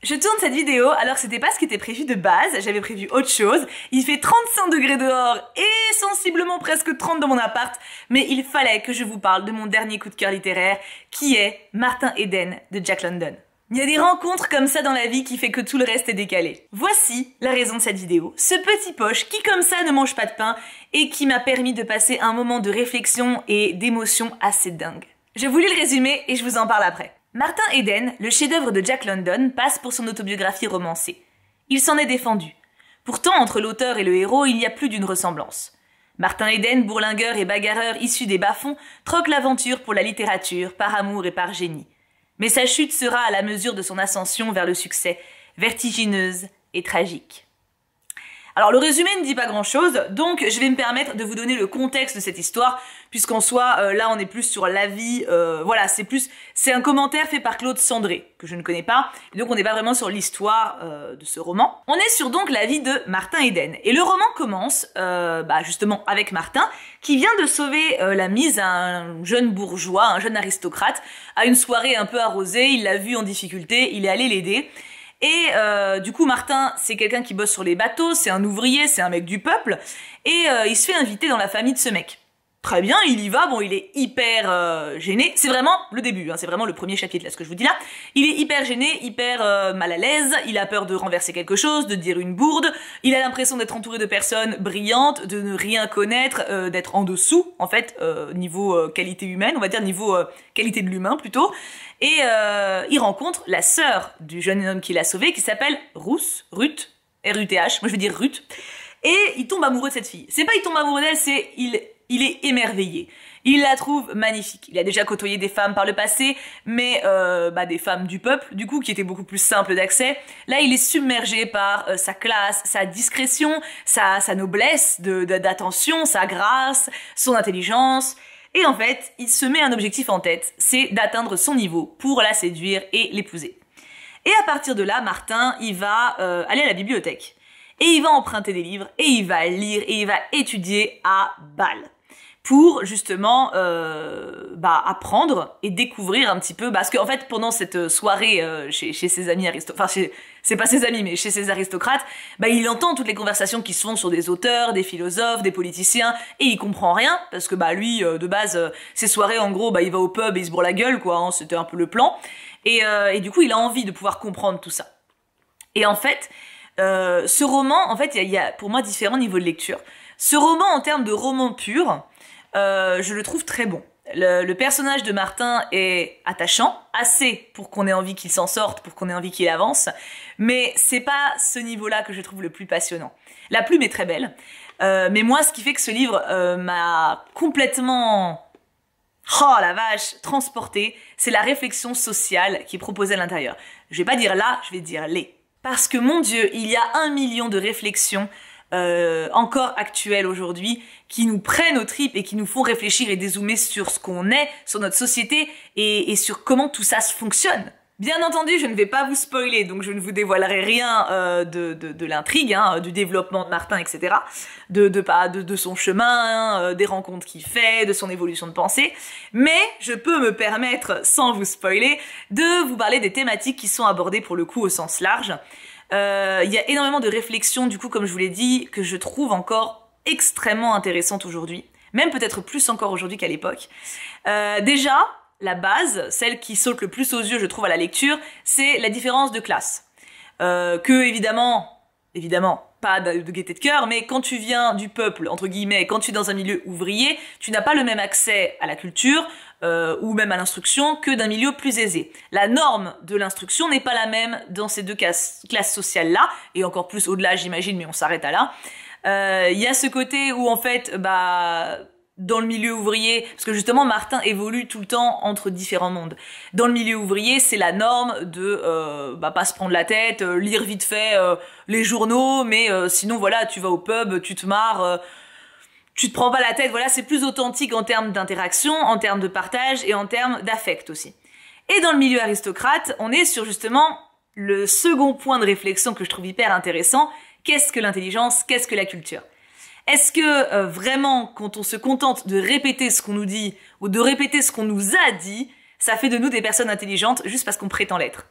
Je tourne cette vidéo alors que c'était pas ce qui était prévu de base, j'avais prévu autre chose. Il fait 35 degrés dehors et sensiblement presque 30 dans mon appart, mais il fallait que je vous parle de mon dernier coup de cœur littéraire, qui est Martin Eden de Jack London. Il y a des rencontres comme ça dans la vie qui fait que tout le reste est décalé. Voici la raison de cette vidéo, ce petit poche qui comme ça ne mange pas de pain et qui m'a permis de passer un moment de réflexion et d'émotion assez dingue. Je vous lis le résumé et je vous en parle après. Martin Eden, le chef-d'œuvre de Jack London, passe pour son autobiographie romancée. Il s'en est défendu. Pourtant, entre l'auteur et le héros, il y a plus d'une ressemblance. Martin Eden, bourlingueur et bagarreur issu des bas-fonds, troque l'aventure pour la littérature, par amour et par génie. Mais sa chute sera à la mesure de son ascension vers le succès, vertigineuse et tragique. Alors le résumé ne dit pas grand-chose, donc je vais me permettre de vous donner le contexte de cette histoire, puisqu'en soi, là on est plus sur l'avis, voilà, c'est un commentaire fait par Claude Sandré, que je ne connais pas, et donc on n'est pas vraiment sur l'histoire de ce roman. On est sur donc la vie de Martin Eden, et le roman commence justement avec Martin, qui vient de sauver la mise à un jeune bourgeois, un jeune aristocrate, à une soirée un peu arrosée, il l'a vu en difficulté, il est allé l'aider. Et du coup, Martin, c'est quelqu'un qui bosse sur les bateaux, c'est un ouvrier, c'est un mec du peuple, et il se fait inviter dans la famille de ce mec. Très bien, il y va, bon, il est hyper gêné, c'est vraiment le début, hein, c'est vraiment le premier chapitre, là, ce que je vous dis là. Il est hyper gêné, hyper mal à l'aise, il a peur de renverser quelque chose, de dire une bourde, il a l'impression d'être entouré de personnes brillantes, de ne rien connaître, d'être en dessous, en fait, niveau qualité humaine, on va dire niveau qualité de l'humain plutôt. Et il rencontre la sœur du jeune homme qu'il a sauvé, qui s'appelle Ruth, R-U-T-H, moi je vais dire Ruth, et il tombe amoureux de cette fille. C'est pas il tombe amoureux d'elle, c'est il est émerveillé. Il la trouve magnifique. Il a déjà côtoyé des femmes par le passé, mais des femmes du peuple, du coup, qui étaient beaucoup plus simples d'accès. Là, il est submergé par sa classe, sa discrétion, sa noblesse d'attention, sa grâce, son intelligence. Et en fait, il se met un objectif en tête, c'est d'atteindre son niveau pour la séduire et l'épouser. Et à partir de là, Martin, il va aller à la bibliothèque. Et il va emprunter des livres, et il va lire, et il va étudier à balle. Pour justement apprendre et découvrir un petit peu, parce qu'en fait pendant cette soirée chez ses amis aristocrates, enfin c'est pas ses amis mais chez ses aristocrates, il entend toutes les conversations qui se font sur des auteurs, des philosophes, des politiciens, et il comprend rien parce que lui de base ces soirées en gros il va au pub et il se bourre la gueule quoi, hein, c'était un peu le plan, et du coup il a envie de pouvoir comprendre tout ça. Et en fait ce roman, en fait il y a pour moi différents niveaux de lecture. Ce roman en termes de roman pur, je le trouve très bon. Le personnage de Martin est attachant, assez pour qu'on ait envie qu'il s'en sorte, pour qu'on ait envie qu'il avance, mais c'est pas ce niveau-là que je trouve le plus passionnant. La plume est très belle, mais moi ce qui fait que ce livre m'a complètement, oh la vache, transporté, c'est la réflexion sociale qui est proposée à l'intérieur. Je vais pas dire là, je vais dire les. Parce que mon Dieu, il y a 1 million de réflexions encore actuelles aujourd'hui, qui nous prennent aux tripes et qui nous font réfléchir et dézoomer sur ce qu'on est, sur notre société et sur comment tout ça se fonctionne. Bien entendu, je ne vais pas vous spoiler, donc je ne vous dévoilerai rien de l'intrigue, hein, du développement de Martin, etc., de son chemin, des rencontres qu'il fait, de son évolution de pensée, mais je peux me permettre, sans vous spoiler, de vous parler des thématiques qui sont abordées pour le coup au sens large. Il y a énormément de réflexions, du coup, comme je vous l'ai dit, que je trouve encore extrêmement intéressantes aujourd'hui, même peut-être plus encore aujourd'hui qu'à l'époque. Déjà, la base, celle qui saute le plus aux yeux, je trouve, à la lecture, c'est la différence de classe. Que, évidemment, pas de gaieté de cœur, mais quand tu viens du peuple, entre guillemets, quand tu es dans un milieu ouvrier, tu n'as pas le même accès à la culture, ou même à l'instruction, que d'un milieu plus aisé. La norme de l'instruction n'est pas la même dans ces deux classes sociales-là, et encore plus au-delà, j'imagine, mais on s'arrête à là. Il y a ce côté où, en fait, dans le milieu ouvrier, parce que justement Martin évolue tout le temps entre différents mondes. Dans le milieu ouvrier, c'est la norme de pas se prendre la tête, lire vite fait les journaux, mais sinon voilà, tu vas au pub, tu te marres, tu te prends pas la tête, voilà, c'est plus authentique en termes d'interaction, en termes de partage et en termes d'affect aussi. Et dans le milieu aristocrate, on est sur justement le second point de réflexion que je trouve hyper intéressant. Qu'est-ce que l'intelligence? Qu'est-ce que la culture? Est-ce que vraiment, quand on se contente de répéter ce qu'on nous dit ou de répéter ce qu'on nous a dit, ça fait de nous des personnes intelligentes juste parce qu'on prétend l'être?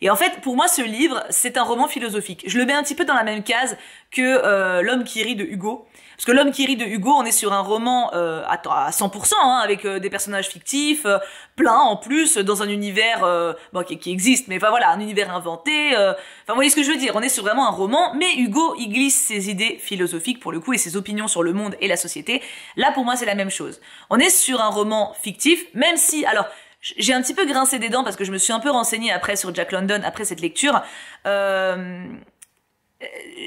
Et en fait, pour moi, ce livre, c'est un roman philosophique. Je le mets un petit peu dans la même case que L'homme qui rit de Hugo. Parce que L'homme qui rit de Hugo, on est sur un roman à 100%, hein, avec des personnages fictifs, plein en plus, dans un univers qui existe, mais enfin voilà, un univers inventé. Enfin, vous voyez ce que je veux dire, on est sur vraiment un roman, mais Hugo, il glisse ses idées philosophiques, pour le coup, et ses opinions sur le monde et la société. Là, pour moi, c'est la même chose. On est sur un roman fictif, même si... Alors, j'ai un petit peu grincé des dents, parce que je me suis un peu renseignée après sur Jack London, après cette lecture.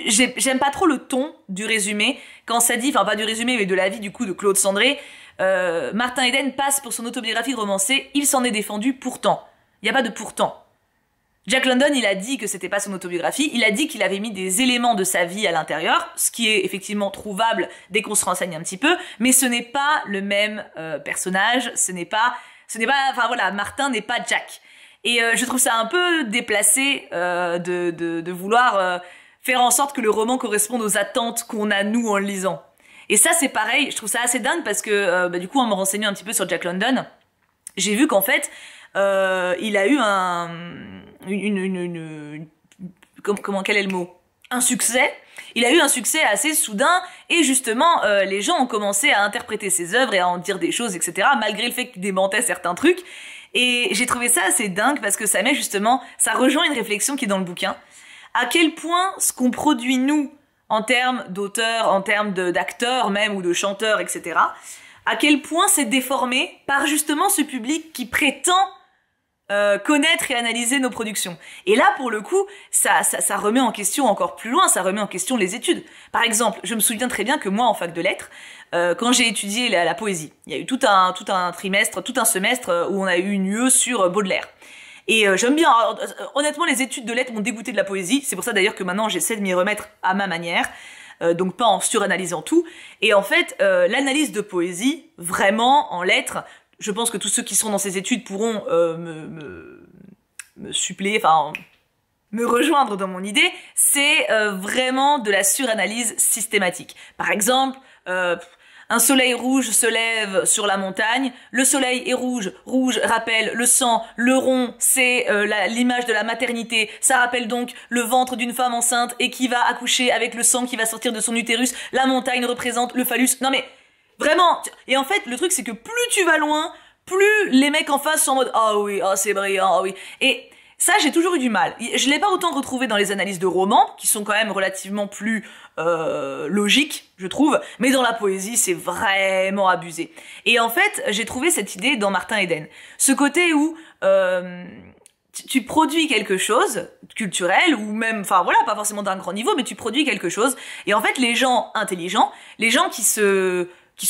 J'aime pas trop le ton du résumé quand ça dit, enfin pas du résumé mais de la vie du coup de Claude Sandré. Martin Eden passe pour son autobiographie romancée, il s'en est défendu pourtant. Il y a pas de pourtant. Jack London, il a dit que c'était pas son autobiographie, il a dit qu'il avait mis des éléments de sa vie à l'intérieur, ce qui est effectivement trouvable dès qu'on se renseigne un petit peu, mais ce n'est pas le même personnage, ce n'est pas, enfin voilà, Martin n'est pas Jack. Et je trouve ça un peu déplacé de vouloir faire en sorte que le roman corresponde aux attentes qu'on a nous en le lisant. Et ça c'est pareil, je trouve ça assez dingue parce que du coup en me renseignant un petit peu sur Jack London, j'ai vu qu'en fait il a eu quel est le mot ? Un succès. Il a eu un succès assez soudain et justement les gens ont commencé à interpréter ses œuvres et à en dire des choses, etc. malgré le fait qu'il démentait certains trucs. Et j'ai trouvé ça assez dingue parce que ça rejoint une réflexion qui est dans le bouquin. À quel point ce qu'on produit nous, en termes d'auteurs, en termes d'acteurs même, ou de chanteurs, etc., à quel point c'est déformé par justement ce public qui prétend connaître et analyser nos productions. Et là, pour le coup, ça remet en question encore plus loin, ça remet en question les études. Par exemple, je me souviens très bien que moi, en fac de lettres, quand j'ai étudié la poésie, il y a eu tout un semestre où on a eu une UE sur Baudelaire. Et j'aime bien, alors, honnêtement les études de lettres m'ont dégoûté de la poésie, c'est pour ça d'ailleurs que maintenant j'essaie de m'y remettre à ma manière, donc pas en suranalysant tout, et en fait l'analyse de poésie, vraiment en lettres, je pense que tous ceux qui sont dans ces études pourront me suppléer, enfin me rejoindre dans mon idée, c'est vraiment de la suranalyse systématique. Par exemple, un soleil rouge se lève sur la montagne, le soleil est rouge, rouge rappelle le sang, le rond c'est l'image de la maternité, ça rappelle donc le ventre d'une femme enceinte et qui va accoucher avec le sang qui va sortir de son utérus, la montagne représente le phallus, non mais vraiment, et en fait le truc c'est que plus tu vas loin, plus les mecs en face sont en mode « Ah oui, ah c'est brillant, ah oui », et ça, j'ai toujours eu du mal. Je l'ai pas autant retrouvé dans les analyses de romans, qui sont quand même relativement plus logiques, je trouve, mais dans la poésie, c'est vraiment abusé. Et en fait, j'ai trouvé cette idée dans Martin Eden. Ce côté où tu produis quelque chose, culturel, ou même, enfin voilà, pas forcément d'un grand niveau, mais tu produis quelque chose, et en fait, les gens intelligents, les gens qui se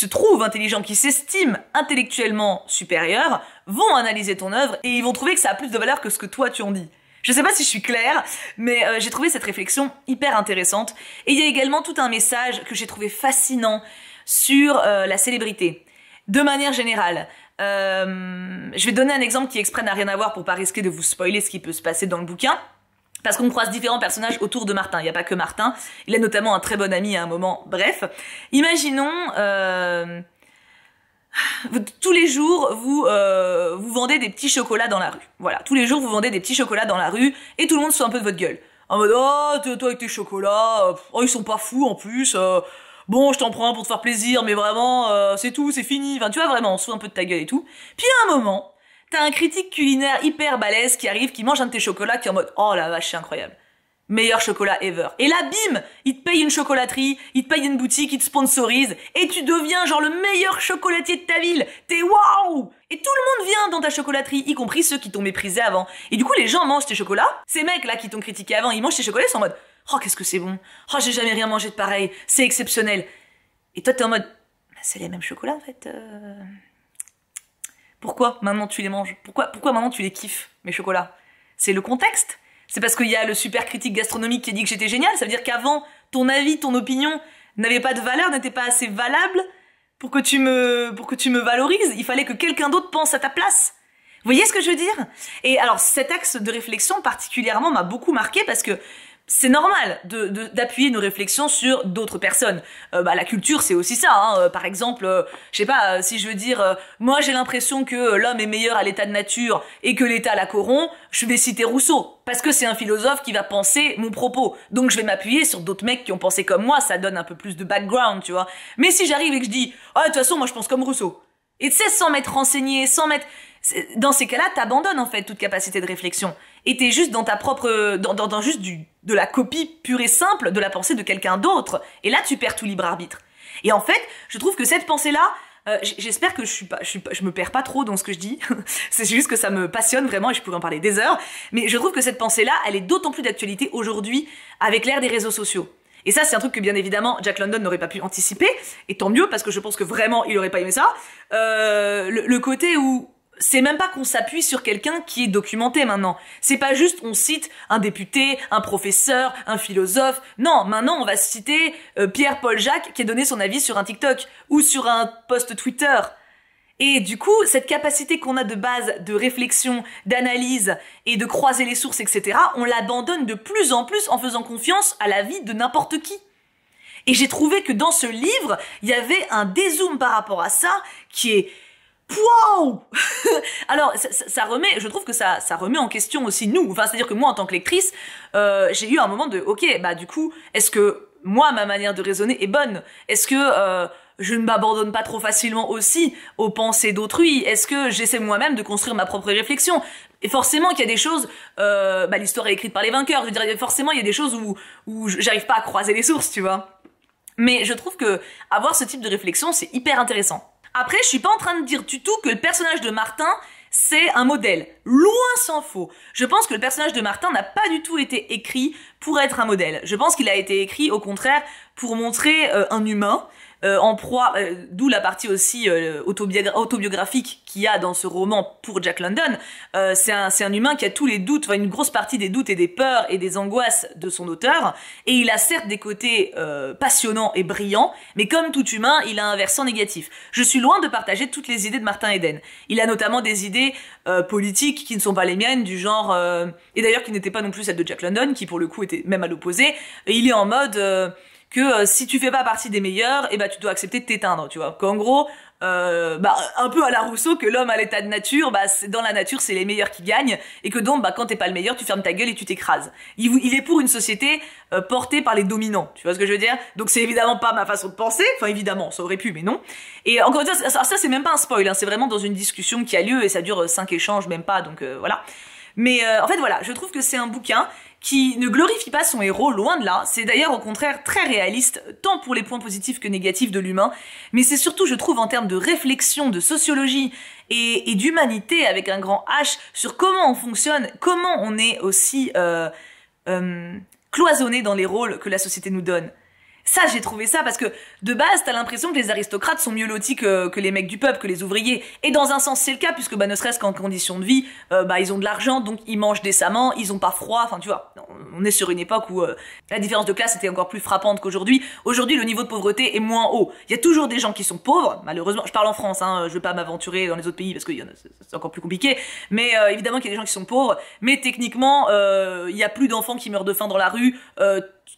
trouvent intelligents, qui s'estiment intellectuellement supérieurs, vont analyser ton œuvre et ils vont trouver que ça a plus de valeur que ce que toi tu en dis. Je sais pas si je suis claire, mais j'ai trouvé cette réflexion hyper intéressante. Et il y a également tout un message que j'ai trouvé fascinant sur la célébrité. De manière générale, je vais donner un exemple qui exprès n'a rien à voir pour pas risquer de vous spoiler ce qui peut se passer dans le bouquin. Parce qu'on croise différents personnages autour de Martin. Il n'y a pas que Martin. Il a notamment un très bon ami à un moment. Bref, imaginons... tous les jours, vous vendez des petits chocolats dans la rue. Voilà, tous les jours, vous vendez des petits chocolats dans la rue et tout le monde se fout un peu de votre gueule. En mode, oh, toi avec tes chocolats, oh, ils sont pas fous en plus, bon, je t'en prends un pour te faire plaisir, mais vraiment, c'est tout, c'est fini. Enfin, tu vois, vraiment, on se fout un peu de ta gueule et tout. Puis à un moment... T'as un critique culinaire hyper balèze qui arrive, qui mange un de tes chocolats, qui est en mode « Oh la vache, c'est incroyable. Meilleur chocolat ever. » Et là, bim, il te paye une chocolaterie, il te paye une boutique, il te sponsorise, et tu deviens genre le meilleur chocolatier de ta ville. T'es waouh! Et tout le monde vient dans ta chocolaterie, y compris ceux qui t'ont méprisé avant. Et du coup, les gens mangent tes chocolats. Ces mecs-là qui t'ont critiqué avant, ils mangent tes chocolats, ils sont en mode « Oh, qu'est-ce que c'est bon. Oh, j'ai jamais rien mangé de pareil. C'est exceptionnel. » Et toi, t'es en mode « C'est les mêmes chocolats, en fait. Pourquoi maintenant tu les manges? Pourquoi maintenant tu les kiffes, mes chocolats? C'est le contexte? C'est parce qu'il y a le super critique gastronomique qui a dit que j'étais génial? Ça veut dire qu'avant, ton avis, ton opinion n'avait pas de valeur, n'était pas assez valable pour que tu me valorises? Il fallait que quelqu'un d'autre pense à ta place? Vous voyez ce que je veux dire? Et alors, cet axe de réflexion particulièrement m'a beaucoup marqué parce que c'est normal d'appuyer nos réflexions sur d'autres personnes. La culture, c'est aussi ça. Hein. Par exemple, je sais pas, si je veux dire, moi j'ai l'impression que l'homme est meilleur à l'état de nature et que l'état la corrompt, je vais citer Rousseau. Parce que c'est un philosophe qui va penser mon propos. Donc je vais m'appuyer sur d'autres mecs qui ont pensé comme moi, ça donne un peu plus de background, tu vois. Mais si j'arrive et que je dis, ah, de toute façon, moi je pense comme Rousseau. Et tu sais, sans m'être renseigné, sans m'être... Dans ces cas-là, t'abandonnes en fait toute capacité de réflexion. Et t'es juste dans ta propre... dans juste de la copie pure et simple de la pensée de quelqu'un d'autre. Et là, tu perds tout libre arbitre. Et en fait, je trouve que cette pensée-là, j'espère que je me perds pas trop dans ce que je dis. C'est juste que ça me passionne vraiment et je pourrais en parler des heures. Mais je trouve que cette pensée-là, elle est d'autant plus d'actualité aujourd'hui avec l'ère des réseaux sociaux. Et ça, c'est un truc que bien évidemment Jack London n'aurait pas pu anticiper. Et tant mieux, parce que je pense que vraiment, il aurait pas aimé ça. Le côté où c'est même pas qu'on s'appuie sur quelqu'un qui est documenté maintenant. C'est pas juste on cite un député, un professeur, un philosophe. Non, maintenant on va citer Pierre-Paul Jacques qui a donné son avis sur un TikTok ou sur un post Twitter. Et du coup, cette capacité qu'on a de base de réflexion, d'analyse et de croiser les sources, etc., on l'abandonne de plus en plus en faisant confiance à l'avis de n'importe qui. Et j'ai trouvé que dans ce livre, il y avait un dézoom par rapport à ça qui est... Wow. Alors, ça remet, je trouve que ça remet en question aussi nous. Enfin, c'est-à-dire que moi, en tant que lectrice, j'ai eu un moment de, ok, du coup, est-ce que moi, ma manière de raisonner est bonne? Est-ce que je ne m'abandonne pas trop facilement aussi aux pensées d'autrui? Est-ce que j'essaie moi-même de construire ma propre réflexion? Et forcément qu'il y a des choses, l'histoire est écrite par les vainqueurs. Je veux dire, forcément, il y a des choses où j'arrive pas à croiser les sources, tu vois. Mais je trouve que avoir ce type de réflexion, c'est hyper intéressant. Après, je suis pas en train de dire du tout que le personnage de Martin, c'est un modèle. Loin s'en faut. Je pense que le personnage de Martin n'a pas du tout été écrit pour être un modèle. Je pense qu'il a été écrit, au contraire, pour montrer un humain en proie, d'où la partie aussi autobiographique qu'il y a dans ce roman pour Jack London. C'est un humain qui a tous les doutes, une grosse partie des doutes et des peurs et des angoisses de son auteur, et il a certes des côtés passionnants et brillants, mais comme tout humain, il a un versant négatif. Je suis loin de partager toutes les idées de Martin Eden. Il a notamment des idées politiques qui ne sont pas les miennes, du genre... et d'ailleurs qui n'étaient pas non plus celles de Jack London, qui pour le coup était même à l'opposé. Et il est en mode... que si tu fais pas partie des meilleurs, tu dois accepter de t'éteindre, tu vois. Qu'en gros, un peu à la Rousseau, que l'homme à l'état de nature, dans la nature, c'est les meilleurs qui gagnent, et que donc, quand t'es pas le meilleur, tu fermes ta gueule et tu t'écrases. Il est pour une société portée par les dominants, tu vois ce que je veux dire? Donc c'est évidemment pas ma façon de penser, enfin évidemment, ça aurait pu, mais non. Et encore une fois, ça c'est même pas un spoil, hein, c'est vraiment dans une discussion qui a lieu, et ça dure 5 échanges, même pas, donc voilà. Mais en fait voilà, je trouve que c'est un bouquin qui ne glorifie pas son héros, loin de là. C'est d'ailleurs au contraire très réaliste, tant pour les points positifs que négatifs de l'humain, mais c'est surtout, je trouve, en termes de réflexion, de sociologie et d'humanité avec un grand H, sur comment on fonctionne, comment on est aussi cloisonné dans les rôles que la société nous donne. Ça, j'ai trouvé ça parce que, de base, t'as l'impression que les aristocrates sont mieux lotis que les mecs du peuple, que les ouvriers. Et dans un sens, c'est le cas, puisque, ne serait-ce qu'en conditions de vie, ils ont de l'argent, donc ils mangent décemment, ils ont pas froid, enfin, tu vois. On est sur une époque où la différence de classe était encore plus frappante qu'aujourd'hui. Aujourd'hui, le niveau de pauvreté est moins haut. Il y a toujours des gens qui sont pauvres, malheureusement. Je parle en France, hein, je veux pas m'aventurer dans les autres pays, parce que c'est encore plus compliqué. Mais évidemment qu'il y a des gens qui sont pauvres, mais techniquement, il y a plus d'enfants qui meurent de faim dans la rue,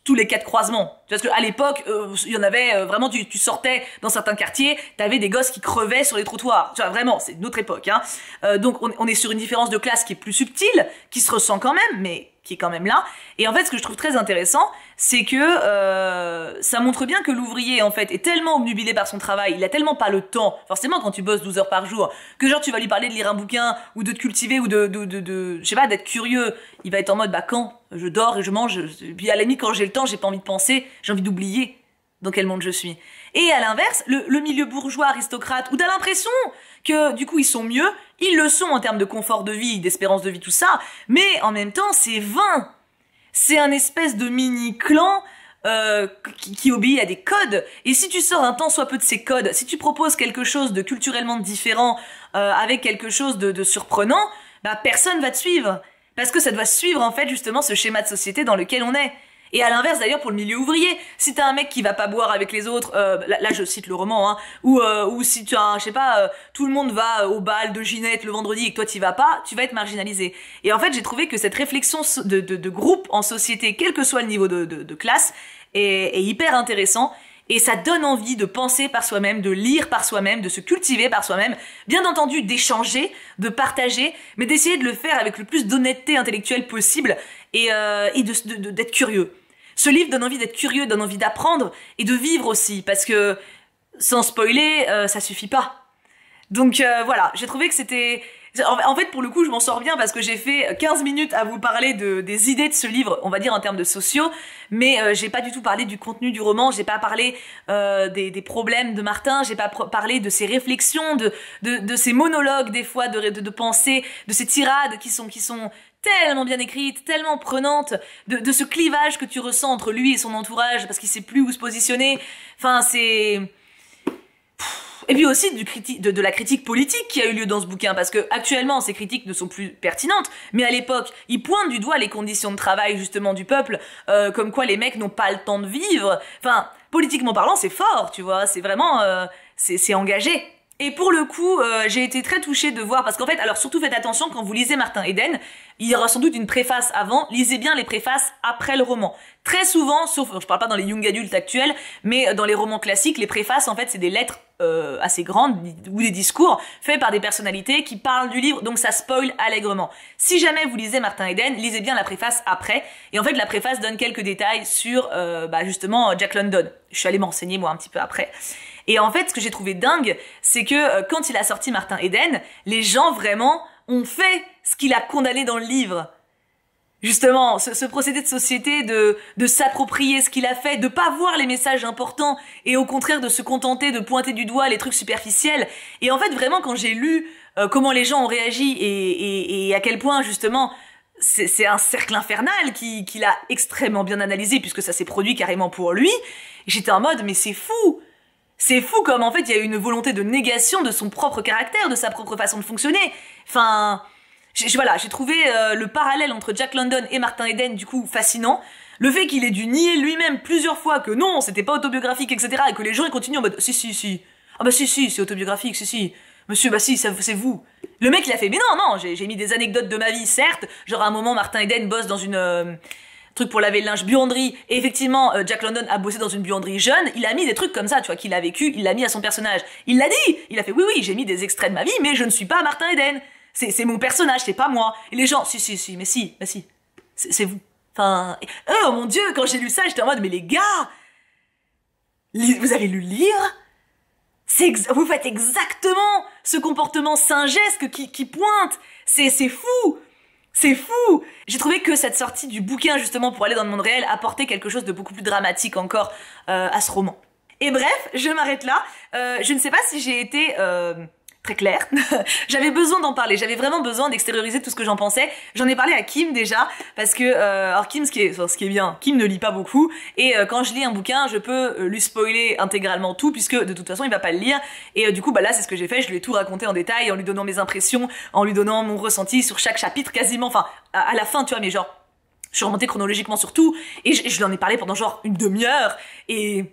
tous les 4 croisements. Parce qu'à l'époque, il y en avait vraiment, tu sortais dans certains quartiers, t'avais des gosses qui crevaient sur les trottoirs. Tu vois, vraiment, c'est une autre époque. Hein. Donc on est sur une différence de classe qui est plus subtile, qui se ressent quand même, mais qui est quand même là. Et en fait, ce que je trouve très intéressant, c'est que ça montre bien que l'ouvrier, en fait, est tellement obnubilé par son travail, il a tellement pas le temps, forcément quand tu bosses 12 heures par jour, que genre tu vas lui parler de lire un bouquin, ou de te cultiver, ou je sais pas, d'être curieux. Il va être en mode, quand je dors et je mange, puis à la limite, quand j'ai le temps, j'ai pas envie de penser, j'ai envie d'oublier dans quel monde je suis. Et à l'inverse, le milieu bourgeois aristocrate, où t'as l'impression que du coup ils sont mieux, ils le sont en termes de confort de vie, d'espérance de vie, tout ça, mais en même temps c'est vain. C'est un espèce de mini-clan qui obéit à des codes. Et si tu sors un tant soit peu de ces codes, si tu proposes quelque chose de culturellement différent, avec quelque chose de surprenant, personne va te suivre. Parce que ça doit suivre en fait justement ce schéma de société dans lequel on est. Et à l'inverse d'ailleurs pour le milieu ouvrier, si t'as un mec qui va pas boire avec les autres, là je cite le roman, hein, ou si tu as, je sais pas, tout le monde va au bal de Ginette le vendredi et que toi t'y vas pas, tu vas être marginalisé. Et en fait j'ai trouvé que cette réflexion de groupe en société, quel que soit le niveau de classe, est hyper intéressant. Et ça donne envie de penser par soi-même, de lire par soi-même, de se cultiver par soi-même, bien entendu d'échanger, de partager, mais d'essayer de le faire avec le plus d'honnêteté intellectuelle possible et d'être curieux. Ce livre donne envie d'être curieux, donne envie d'apprendre et de vivre aussi, parce que, sans spoiler, ça suffit pas. Donc voilà, j'ai trouvé que c'était... En fait, pour le coup, je m'en sors bien parce que j'ai fait 15 minutes à vous parler des idées de ce livre, on va dire en termes de sociaux, mais j'ai pas du tout parlé du contenu du roman, j'ai pas parlé des problèmes de Martin, j'ai pas parlé de ses réflexions, de ses monologues des fois, de pensée, de ses tirades qui sont tellement bien écrites, tellement prenantes, de ce clivage que tu ressens entre lui et son entourage parce qu'il sait plus où se positionner. Enfin, c'est... Et puis aussi de la critique politique qui a eu lieu dans ce bouquin, parce que actuellement ces critiques ne sont plus pertinentes, mais à l'époque, il pointe du doigt les conditions de travail justement du peuple, comme quoi les mecs n'ont pas le temps de vivre. Enfin, politiquement parlant, c'est fort, tu vois, c'est vraiment, c'est engagé. Et pour le coup, j'ai été très touchée de voir, parce qu'en fait, alors surtout faites attention quand vous lisez Martin Eden, il y aura sans doute une préface avant, lisez bien les préfaces après le roman. Très souvent, sauf, je parle pas dans les young adultes actuels, mais dans les romans classiques, les préfaces en fait c'est des lettres assez grandes, ou des discours faits par des personnalités qui parlent du livre, donc ça spoil allègrement. Si jamais vous lisez Martin Eden, lisez bien la préface après, et en fait la préface donne quelques détails sur justement Jack London. Je suis allée m'enseigner moi un petit peu après. Et en fait, ce que j'ai trouvé dingue, c'est que quand il a sorti Martin Eden, les gens vraiment ont fait ce qu'il a condamné dans le livre. Justement, ce procédé de société de s'approprier ce qu'il a fait, de pas voir les messages importants et au contraire de se contenter de pointer du doigt les trucs superficiels. Et en fait, vraiment, quand j'ai lu comment les gens ont réagi et à quel point justement c'est un cercle infernal qu'il a extrêmement bien analysé puisque ça s'est produit carrément pour lui, j'étais en mode mais c'est fou. C'est fou comme en fait il y a une volonté de négation de son propre caractère, de sa propre façon de fonctionner. Enfin, voilà, j'ai trouvé le parallèle entre Jack London et Martin Eden du coup fascinant. Le fait qu'il ait dû nier lui-même plusieurs fois que non, c'était pas autobiographique, etc. Et que les gens ils continuent en mode si. Ah bah si, c'est autobiographique, si. Monsieur, bah si, c'est vous. Le mec il a fait mais non, j'ai mis des anecdotes de ma vie, certes. Genre à un moment Martin Eden bosse dans une... truc pour laver le linge, buanderie, et effectivement Jack London a bossé dans une buanderie jeune, il a mis des trucs comme ça, tu vois, qu'il a vécu, il l'a mis à son personnage. Il l'a dit, il a fait oui, j'ai mis des extraits de ma vie, mais je ne suis pas Martin Eden. C'est mon personnage, c'est pas moi. Et les gens, si, mais si, c'est vous. Enfin, oh mon dieu, quand j'ai lu ça, j'étais en mode, mais les gars, vous avez lu le livre? Vous faites exactement ce comportement singesque qui pointe, c'est fou. C'est fou! J'ai trouvé que cette sortie du bouquin, justement, pour aller dans le monde réel, apportait quelque chose de beaucoup plus dramatique encore à ce roman. Et bref, je m'arrête là. Je ne sais pas si j'ai été très claire. J'avais besoin d'en parler. J'avais vraiment besoin d'extérioriser tout ce que j'en pensais. J'en ai parlé à Kim déjà, parce que... alors Kim, ce qui est bien, Kim ne lit pas beaucoup, et quand je lis un bouquin, je peux lui spoiler intégralement tout, puisque de toute façon, il va pas le lire. Et du coup, bah là, c'est ce que j'ai fait. Je lui ai tout raconté en détail, en lui donnant mes impressions, en lui donnant mon ressenti sur chaque chapitre, quasiment. Enfin, à la fin, tu vois, mais genre... Je suis remontée chronologiquement sur tout, et je lui en ai parlé pendant genre une demi-heure, et...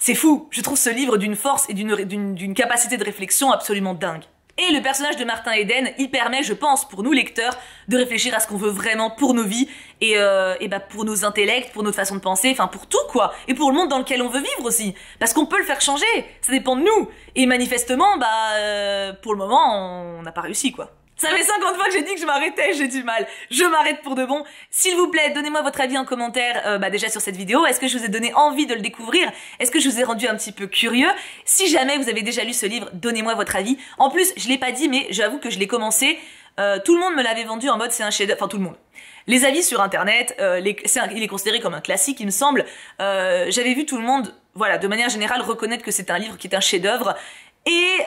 C'est fou, je trouve ce livre d'une force et d'une capacité de réflexion absolument dingue. Et le personnage de Martin Eden, il permet, je pense, pour nous lecteurs, de réfléchir à ce qu'on veut vraiment pour nos vies, et pour nos intellects, pour notre façon de penser, enfin pour tout quoi, et pour le monde dans lequel on veut vivre aussi, parce qu'on peut le faire changer, ça dépend de nous, et manifestement, pour le moment, on n'a pas réussi quoi. Ça fait 50 fois que j'ai dit que je m'arrêtais, j'ai du mal. Je m'arrête pour de bon. S'il vous plaît, donnez-moi votre avis en commentaire déjà sur cette vidéo. Est-ce que je vous ai donné envie de le découvrir? Est-ce que je vous ai rendu un petit peu curieux? Si jamais vous avez déjà lu ce livre, donnez-moi votre avis. En plus, je l'ai pas dit, mais j'avoue que je l'ai commencé. Tout le monde me l'avait vendu en mode c'est un chef-d'œuvre. Enfin, tout le monde. Les avis sur internet, il est considéré comme un classique, il me semble. J'avais vu tout le monde, voilà, de manière générale, reconnaître que c'est un livre qui est un chef-d'œuvre. Et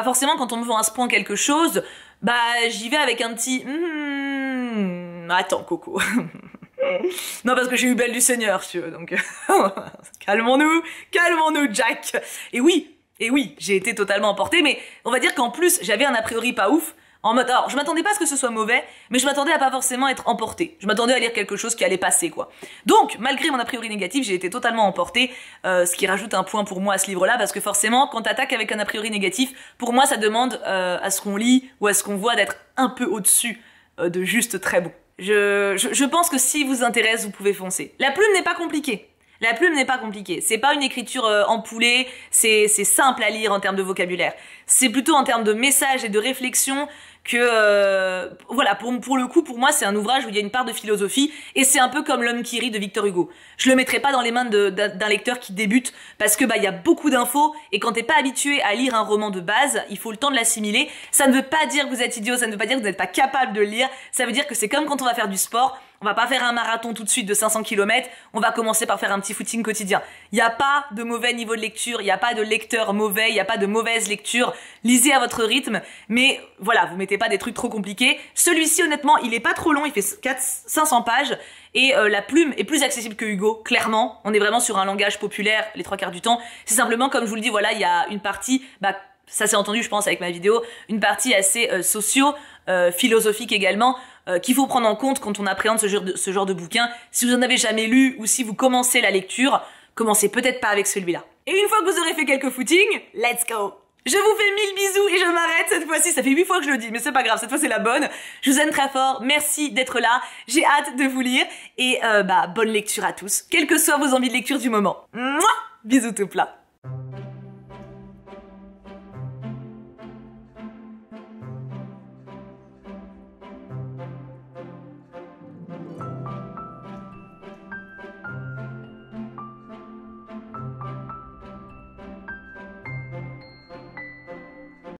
forcément quand on me vend à ce point quelque chose, j'y vais avec un petit attends Coco. Non parce que j'ai eu Belle du Seigneur, tu veux, donc calmons-nous Jack. Et oui, j'ai été totalement emportée, mais on va dire qu'en plus j'avais un a priori pas ouf En mode, alors, je m'attendais pas à ce que ce soit mauvais, mais je m'attendais à pas forcément être emportée. Je m'attendais à lire quelque chose qui allait passer, quoi. Donc, malgré mon a priori négatif, j'ai été totalement emportée, ce qui rajoute un point pour moi à ce livre-là, parce que forcément, quand t'attaques avec un a priori négatif, pour moi, ça demande à ce qu'on lit ou à ce qu'on voit d'être un peu au-dessus de juste très bon. Je pense que si vous intéresse, vous pouvez foncer. La plume n'est pas compliquée. La plume n'est pas compliquée. C'est pas une écriture empoulée, c'est simple à lire en termes de vocabulaire. C'est plutôt en termes de message et de réflexion que voilà, pour le coup, pour moi, c'est un ouvrage où il y a une part de philosophie et c'est un peu comme L'homme qui rit de Victor Hugo. Je le mettrai pas dans les mains d'un lecteur qui débute parce que il y a beaucoup d'infos et quand t'es pas habitué à lire un roman de base, il faut le temps de l'assimiler. Ça ne veut pas dire que vous êtes idiot, ça ne veut pas dire que vous n'êtes pas capable de le lire. Ça veut dire que c'est comme quand on va faire du sport. On va pas faire un marathon tout de suite de 500 km, on va commencer par faire un petit footing quotidien. Il n'y a pas de mauvais niveau de lecture, il n'y a pas de lecteur mauvais, il n'y a pas de mauvaise lecture. Lisez à votre rythme, mais voilà, vous mettez pas des trucs trop compliqués. Celui-ci, honnêtement, il est pas trop long, il fait 500 pages, et la plume est plus accessible que Hugo, clairement. On est vraiment sur un langage populaire les 3/4 du temps. C'est simplement, comme je vous le dis, voilà, il y a une partie, ça s'est entendu, je pense, avec ma vidéo, une partie assez philosophique également, qu'il faut prendre en compte quand on appréhende ce genre de bouquin. Si vous en avez jamais lu ou si vous commencez la lecture, commencez peut-être pas avec celui-là. Et une fois que vous aurez fait quelques footings, let's go! Je vous fais 1000 bisous et je m'arrête cette fois-ci. Ça fait 8 fois que je le dis, mais c'est pas grave, cette fois c'est la bonne. Je vous aime très fort, merci d'être là. J'ai hâte de vous lire et bonne lecture à tous, quelles que soient vos envies de lecture du moment. Mouah, bisous tout plat.